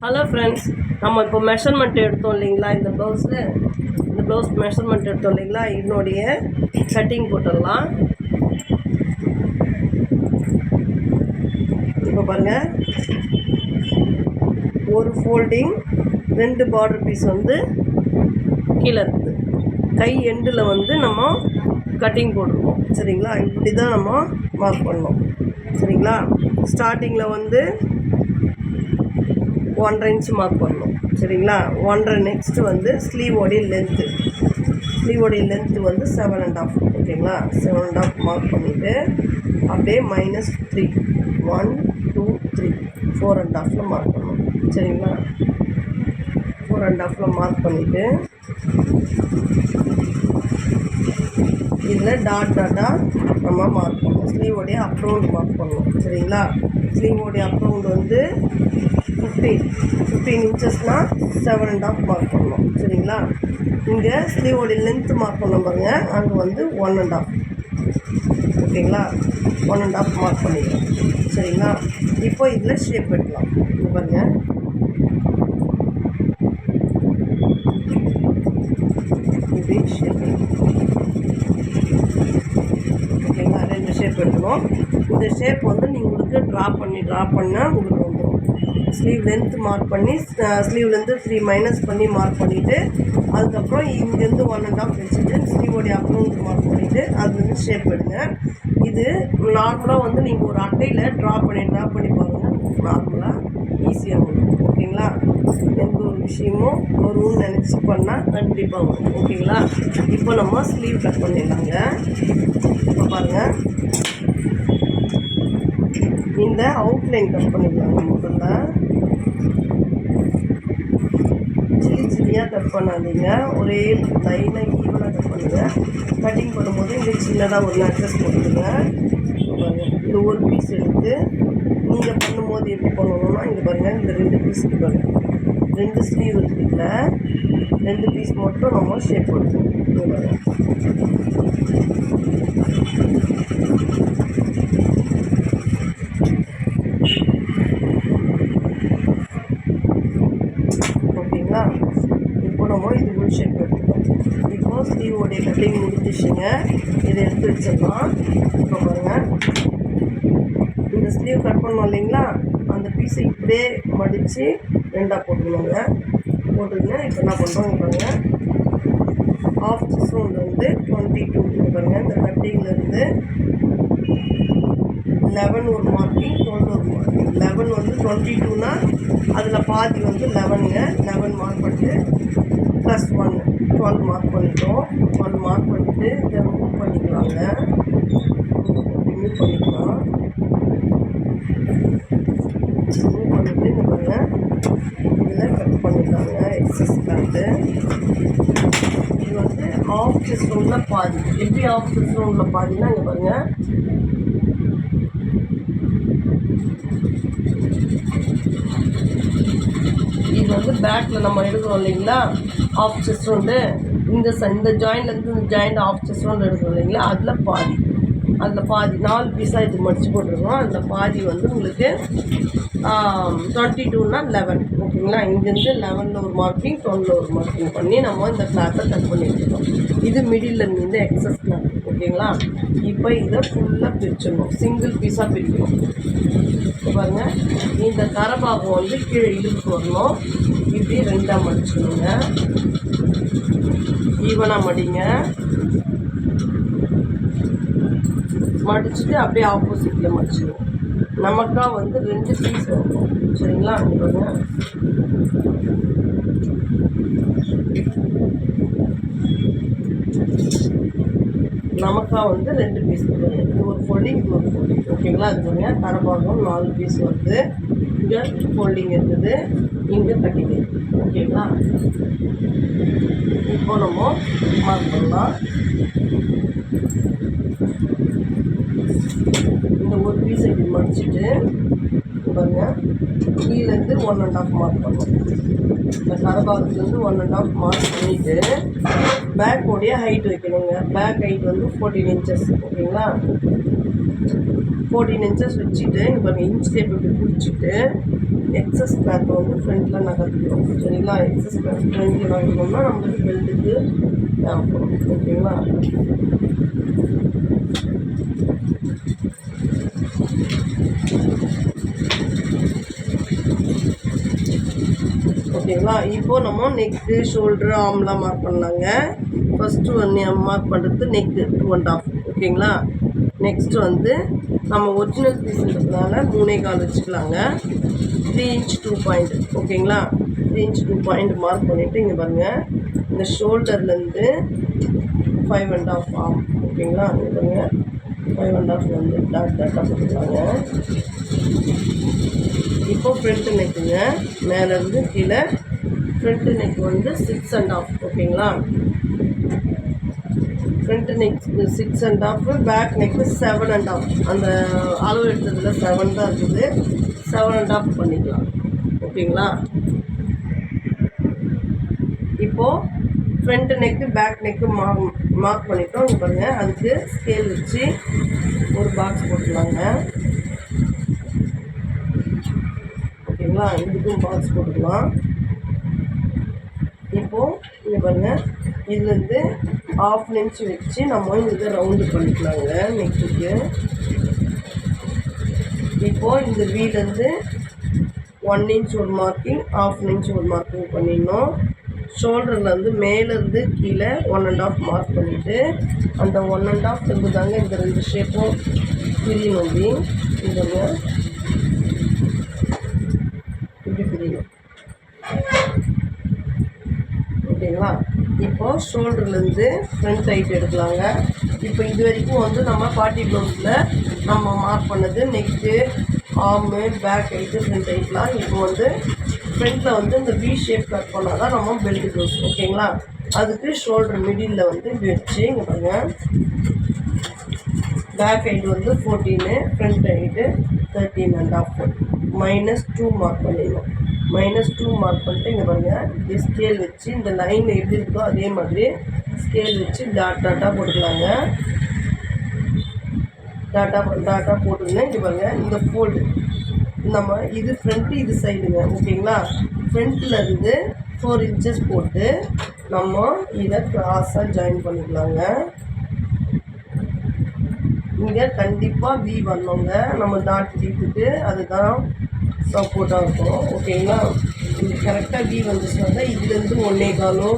Hello friends, நம்ம இப்போ measurement எடுத்தோம் இல்லைங்களா? இந்த ப்ளவுஸ் மெஷர்மெண்ட் எடுத்தோம் இல்லைங்களா? இதனுடைய கட்டிங் போட்டுடலாம். இப்போ பாருங்கள், ஒரு ஃபோல்டிங் 2 பார்டர் பீஸ் வந்து கீழே இருக்குது. கை எண்டில் வந்து நம்ம கட்டிங் போட்டுருக்கோம். சரிங்களா? இப்படி தான் நம்ம மார்க் பண்ணோம். சரிங்களா? ஸ்டார்டிங்கில் வந்து 1.5 இன்ச் மார்க் பண்ணணும். சரிங்களா? 1.5. நெக்ஸ்ட்டு வந்து ஸ்லீவோடைய லென்த்து வந்து 7.5. ஓகேங்களா? 7.5 மார்க் பண்ணிவிட்டு அப்படியே -3 1 2 3 4.5 மார்க் பண்ணணும். சரிங்களா? 4.5 மார்க் பண்ணிவிட்டு இதில் டாட்டாக நம்ம மார்க் பண்ணணும். ஸ்லீவோடைய அப் ரவுண்ட் மார்க் பண்ணணும். சரிங்களா? ஸ்லீவோடைய அப் ரவுண்ட் வந்து 15 இன்ச்சஸ்னால் 7.5 மார்க் பண்ணணும். சரிங்களா? இங்கே ஸ்லீவோடைய லென்த்து மார்க் பண்ண பாருங்கள், அங்கே வந்து 1.5. ஓகேங்களா? 1.5 மார்க் பண்ணிக்கலாம். சரிங்களா? இப்போ இதில் ஷேப் எடுக்கலாம். இது பாருங்கள், இப்படி ஷேப் ஓகேங்களா? 2 ஷேப் எடுக்கணும். இந்த ஷேப் வந்து உங்களுக்கு ட்ரா பண்ணால் உங்களுக்கு வந்துடும். ஸ்லீவ் லென்த்து மார்க் பண்ணி ஸ்லீவ்லேருந்து 3 மைனஸ் பண்ணி மார்க் பண்ணிவிட்டு அதுக்கப்புறம் இங்கேருந்து 1.5 வச்சுட்டு ஸ்லீவோடைய அப்ரவுண்ட் மார்க் பண்ணிவிட்டு அது வந்து ஷேப் எடுங்க. இது நார்மலாக வந்து நீங்கள் ஒரு அட்டையில் ட்ரா பண்ணி பாருங்கள். நார்மலாக ஈஸியாக வரும். ஓகேங்களா? எந்த ஒரு விஷயமும் வரும்னு நினச்சி பண்ணால் கண்டிப்பாக வரும். ஓகேங்களா? இப்போ நம்ம ஸ்லீவ் கட் பண்ணிடலாங்க. இப்போ பாருங்கள், இந்த அவுட்லைன் கட் பண்ணிக்கலாங்க. முதல்ல சில்லியாக கட் பண்ணாதீங்க, ஒரே லைனாக ஈவனாக கட் பண்ணுங்கள். கட்டிங் பண்ணும்போது இங்கே சின்னதாக ஒரு நட்சஸ் போட்டுடுங்க. இந்த ஒரு பீஸ் எடுத்து நீங்கள் பண்ணும்போது எப்படி பண்ணணும்னா, இங்கே பாருங்கள், இந்த 2 பீஸ் பாருங்கள், 2 ஸ்லீவ் இருக்குதுல 2 பீஸ் மட்டும் நம்ம ஷேப் போட்டுக்கணும். இங்கே பாருங்கள், ஓகேங்களா? இப்போ நம்ம இது ஃபுல் ஷேப் எடுத்துக்கோம். இப்போ ஸ்லீவோடைய கட்டிங் முடிஞ்சிச்சுங்க. இதை எடுத்து வச்சிடலாம். இப்போ பாருங்கள், இந்த ஸ்லீவ் கட் பண்ணோம் இல்லைங்களா? அந்த பீஸை இப்படியே மடித்து 2ஆக போட்டுக்கணுங்க. போட்டுங்க. இப்போ என்ன பண்ணுறோம் பாருங்கள், ஆஃப் ரவுண்ட் வந்து 22 பாருங்கள். இந்த கட்டிங்லேருந்து 11 ஒரு மார்க்கிங், 12 ஒரு மார்க்கிங். 11 வந்து 22னா அதில் பாதி வந்து 11ங்க. 11 மார்க் பண்ணிட்டு +1 12 மார்க் பண்ணிட்டோம். 12 மார்க் பண்ணிவிட்டு இதை மூவ் பண்ணிக்கலாங்க. மூவ் பண்ணிக்கலாம். மூவ் பண்ணிவிட்டு இந்த பாருங்கள், இதில் கட் பண்ணிக்கலாங்க. எக்ஸஸ் கிளாத்து இது வந்து ஆஃப் செஸ்ட் ரவுண்டில் பாதி. எப்படி ஆஃப் செஸ்ட் ரவுண்டில் பாதினா, இங்கே பாருங்கள், இது வந்து பேக்கில் நம்ம எடுக்கிறோம் இல்லைங்களா? ஆஃப் செஸ்ட் ரவுண்டு இந்த ஜாயின்ட்லேருந்து இந்த ஜாயிண்ட் ஆஃப் செஸ்ட் ரவுண்டு எடுக்கிறோம் இல்லைங்களா? அதில் பாதி 4 பீஸாக இது மடித்து போட்டுருக்கோம். அதில் பாதி வந்து உங்களுக்கு 22னா 11. ஓகேங்களா? இங்கேருந்து 11ல் ஒரு மார்க்கிங், 12ல் ஒரு மார்க்கிங் பண்ணி நம்ம இந்த கிளாத்தை கட் பண்ணி வச்சுருக்கோம். இது மிடில் இருந்து எக்ஸஸ் கிளாத். ஓகேங்களா? இப்போ இதை ஃபுல்லாக பிரிச்சிடணும். சிங்கிள் பீஸாக பிரிக்கணும். இப்போ பாருங்கள், இந்த கரபாகம் வந்து கீழே இழுத்து வரணும். இப்படி 2ஆக மடிச்சுக்கணுங்க. ஈவனாக மடிங்க. மடிச்சுட்டு அப்படியே ஆப்போசிட்டில் மடிச்சிடுவோம். நமக்கா வந்து 2 பீஸ் வரணும். சரிங்களா? பாருங்க, நமக்கா வந்து 2 பீஸ் வருது. இது ஒரு ஃபோல்டிங், இது ஒரு ஃபோல்டிங். ஓகேங்களா? அது பாருங்க, கரபாகம் 4 பீஸ் வருது. இங்கே ஃபோல்டிங் இருக்குது, இங்கே கட்டிங் இருக்குது. ஓகேங்களா? இப்போ நம்ம மார்க் பண்ணலாம். இந்த ஒரு பீஸை இப்படி மடிச்சுட்டு பாருங்கள், கீழேருந்து 1.5 மார்க் பண்ணணும். இந்த கரபாகத்துலேருந்து 1.5 மார்க் பண்ணிவிட்டு பேக்கோடைய ஹைட் வைக்கணுங்க. பேக் ஹைட் வந்து 14 இன்ச்சஸ். ஓகேங்களா? 14 இன்ச்சஸ் வச்சுட்டு இங்கே பாருங்கள், இன்ச் டேப் இப்படி பிடிச்சிட்டு எக்ஸஸ் கிளாத்தை வந்து ஃப்ரண்ட்டில் ஓகேங்களா. எக்ஸஸ் கிளஞ்சி வாங்கினோம்னா நம்மளுக்கு பெல்ட்டுக்கு தேவைப்படும். ஓகேங்களா. ஓகேங்களா. இப்போது நம்ம நெக்கு, ஷோல்டரு, ஆம்லாம் மார்க் பண்ணலாங்க. ஃபஸ்ட்டு ஒன்று மார்க் பண்ணுறது நெக்கு 2.5. ஓகேங்களா. நெக்ஸ்ட்டு வந்து நம்ம ஒரிஜினல் பீஸ்ன்றதுனால 3.25 வச்சுக்கலாங்க. 3 inch 2 point. ஓகேங்களா. 3 inch 2 point மார்க் பண்ணிவிட்டு இங்கே பாருங்கள், இந்த ஷோல்டர்லேருந்து 5.5 ஆம். ஓகேங்களா. இங்கே பாருங்கள் 5.5 வந்து டாட்டாக போட்டுக்கலாங்க. இப்போ ஃப்ரண்ட்டு நெக்குங்க, மேலேருந்து கீழே ஃப்ரண்ட்டு நெக் வந்து 6.5. ஓகேங்களா. Front neck 6.5, back neck 7.5. அந்த அளவு எடுத்ததில் 7 தான் இருக்குது, 7.5 பண்ணிக்கலாம். ஓகேங்களா. இப்போது front neck back neck mark பண்ணிட்டோம். இங்கே பாருங்கள், அதுக்கு ஸ்கேல் வச்சு ஒரு பாக்ஸ் போட்டுக்கலாங்க. ஓகேங்களா. இதுக்கும் பாக்ஸ் போட்டுக்கலாம். இப்போது இங்கே பாருங்கள், இதுலேருந்து 1/2 inch வச்சு நம்ம இதை ரவுண்டு பண்ணிக்கலாங்க நெக்குக்கு. இப்போது இந்த வீலேருந்து 1 inch ஒரு மார்க்கிங், 1/2 inch ஒரு மார்க்கிங் பண்ணிடணும். ஷோல்டர்லேருந்து மேலேருந்து கீழே 1.5 மார்க் பண்ணிவிட்டு அந்த 1.5 இருக்குதாங்க இந்த 2 ஷேப்பும் பிரியணும். இப்படி இப்படி பிரியணும். ஓகேங்களா. இப்போது ஷோல்டர்லேருந்து ஃப்ரண்ட் ஹைட் எடுக்கலாங்க. இப்போ இது வரைக்கும் வந்து நம்ம பார்ட்டி ப்ளவுஸில் நம்ம மார்க் பண்ணது நெக்கு, ஆர்மு, பேக் ஹைட்டு, ஃப்ரண்ட் ஹைட்லாம். இப்போ வந்து ஃப்ரண்ட்டில் வந்து இந்த வி ஷேப் கட் பண்ணால் தான் நம்ம பெல்ட் ப்ளவுஸ். ஓகேங்களா. அதுக்கு ஷோல்டர் மிடில் வந்து இப்படி வச்சு இங்கே பாருங்கள், பேக் ஹைட் வந்து 14, ஃப்ரண்ட் ஹைட்டு 13.5, -2 மார்க் பண்ணிடணும். -2 மார்க் பண்ணிட்டு இங்கே பாருங்கள், இப்படி ஸ்கேல் வச்சு இந்த லைன் எப்படி இருக்கோ அதே மாதிரி ஸ்கேல் வச்சு டாட்டாக போட்டுக்கலாங்க. டாட்டா போட்டுக்கணும். இங்கே பாருங்கள், இந்த ஃபோல்டு நம்ம இது ஃப்ரண்ட்டு, இது சைடுங்க. ஓகேங்களா. ஃப்ரண்ட்லேருந்து 4 inches போட்டு நம்ம இதை க்ராஸாக ஜாயின் பண்ணிக்கலாங்க. இங்கே கண்டிப்பாக வி வரணுங்க நம்ம டாட் டீப்புக்கு, அதுதான் சப்போர்ட்டாக இருக்கும். ஓகேங்களா. இது கரெக்டாக வி வந்துச்சுன்னா தான் இதுலேருந்து 1.25,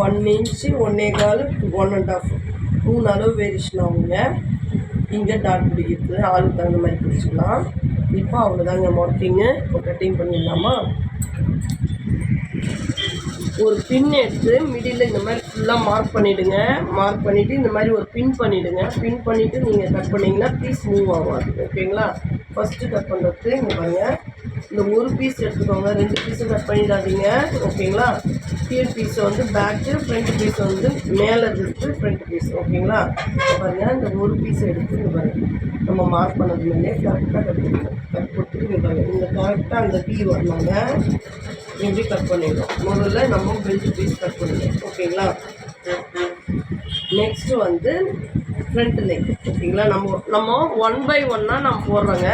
1 inch, 1.25, 1.5 3 அளவு வேரியேஷன் ஆகுங்க. இங்கே டாட் பிடிக்கிறது ஆளுக்கு தகுந்த மாதிரி பிடிச்சிக்கலாம். இப்போ அவ்வளோதாங்க மார்க்கிங்கு. இப்போ கட்டிங் பண்ணிடலாமா. ஒரு பின் எடுத்து மிடில் இந்த மாதிரி ஃபுல்லாக மார்க் பண்ணிவிடுங்க. மார்க் பண்ணிவிட்டு இந்த மாதிரி ஒரு பின் பண்ணிவிடுங்க. பின் பண்ணிவிட்டு நீங்கள் கட் பண்ணிங்கன்னா பீஸ் மூவ் ஆகாது. ஓகேங்களா. ஃபஸ்ட்டு கட் பண்ணுறது இங்கே பாருங்கள், இந்த ஒரு பீஸ் எடுத்துக்கோங்க, 2 பீஸும் கட் பண்ணிடாதீங்க. ஓகேங்களா. கீழ் பீஸை வந்து பேக்கு, ஃப்ரண்ட் பீஸை வந்து மேலே இருக்குது ஃப்ரண்ட் பீஸ். ஓகேங்களா. பாருங்கள், இந்த ஒரு பீஸை எடுத்து இங்கே பாருங்கள், நம்ம மார்க் பண்ணது மேலே கரெக்டாக கட் கொடுத்துட்டு இங்கே பாருங்கள், இந்த கரெக்டாக அந்த பீ வரணுங்க. இப்படி கட் பண்ணிடணும். முதல்ல நம்ம பெல்ட் பீஸ் கட் பண்ணிடணும். ஓகேங்களா. நெக்ஸ்ட்டு வந்து ஃப்ரண்ட் நெக். ஓகேங்களா. நம்ம 1 by 1 நம்ம போடுறோங்க.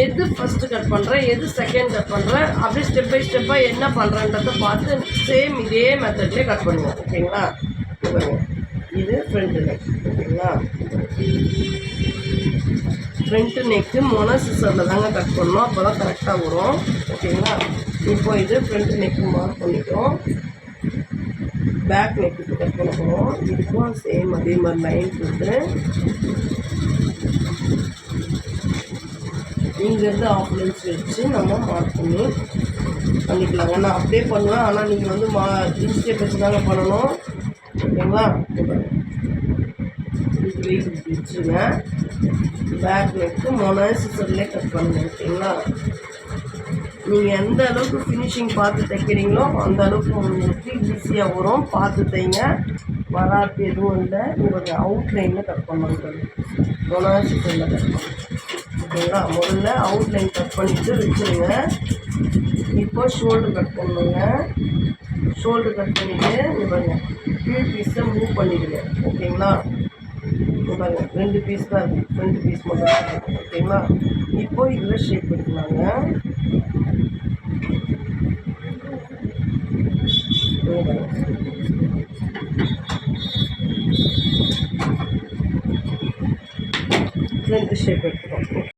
எது ஃபஸ்ட்டு கட் பண்ணுறேன், எது செகண்ட் கட் பண்ணுறேன், அப்படியே ஸ்டெப் பை ஸ்டெப்பாக என்ன பண்ணுறேன்றதை பார்த்து சேம் இதே மெத்தட்லேயே கட் பண்ணுவோம். ஓகேங்களா. இது ஃப்ரண்ட் நெக். ஓகேங்களா. ஃப்ரண்ட்டு நெக்கு மொன சிசரில் தாங்க கட் பண்ணணும், அப்போ தான் கரெக்டாக வரும். ஓகேங்களா. இப்போ இது ஃப்ரண்ட் நெக்கு மார்க் பண்ணிட்டோம். பேக் நெக்கு கட் பண்ண போகிறோம். இதுக்கும் சேம் அதே மாதிரி லைன் போட்டு இங்கேருந்து 1/2 inch வச்சு நம்ம மார்க் பண்ணிக்கலாங்க. நான் அப்படியே பண்ணுவேன், ஆனால் நீங்கள் வந்து இன்ஸ்டேப் வச்சு தாங்க பண்ணணும். ஓகேங்களா. இது வெயிட் வச்சுருங்க. பேக் நெக்கு மொன சிசர்லேயே கட் பண்ணுங்க. ஓகேங்களா. நீங்கள் எந்த அளவுக்கு ஃபினிஷிங் பார்த்து தைக்கிறீங்களோ அந்த அளவுக்கு உங்களுக்கு ஈஸியாக வரும். பார்த்து தைங்க, வராது எதுவும் இல்லை. உங்களுக்கு அவுட்லைனில் கட் பண்ணணும், மொன சிசரில் கட் பண்ணணும். ஓகேங்களா. முதல்ல அவுட்லைன் கட் பண்ணிவிட்டு வச்சுருங்க. இப்போ ஷோல்டர் கட் பண்ணணுங்க. ஷோல்டர் கட் பண்ணிவிட்டு இங்கே பாருங்கள், கீழ் பீஸை மூவ் பண்ணிவிடுங்க. ஓகேங்களா. பாருங்க, 2 பீஸ் தான் இருக்குது, 2 பீஸ் மட்டும். ஓகேங்களா. இப்போ இதில் ஷேப் எடுக்கலாங்க. Front shape எடுத்துக்கோம்.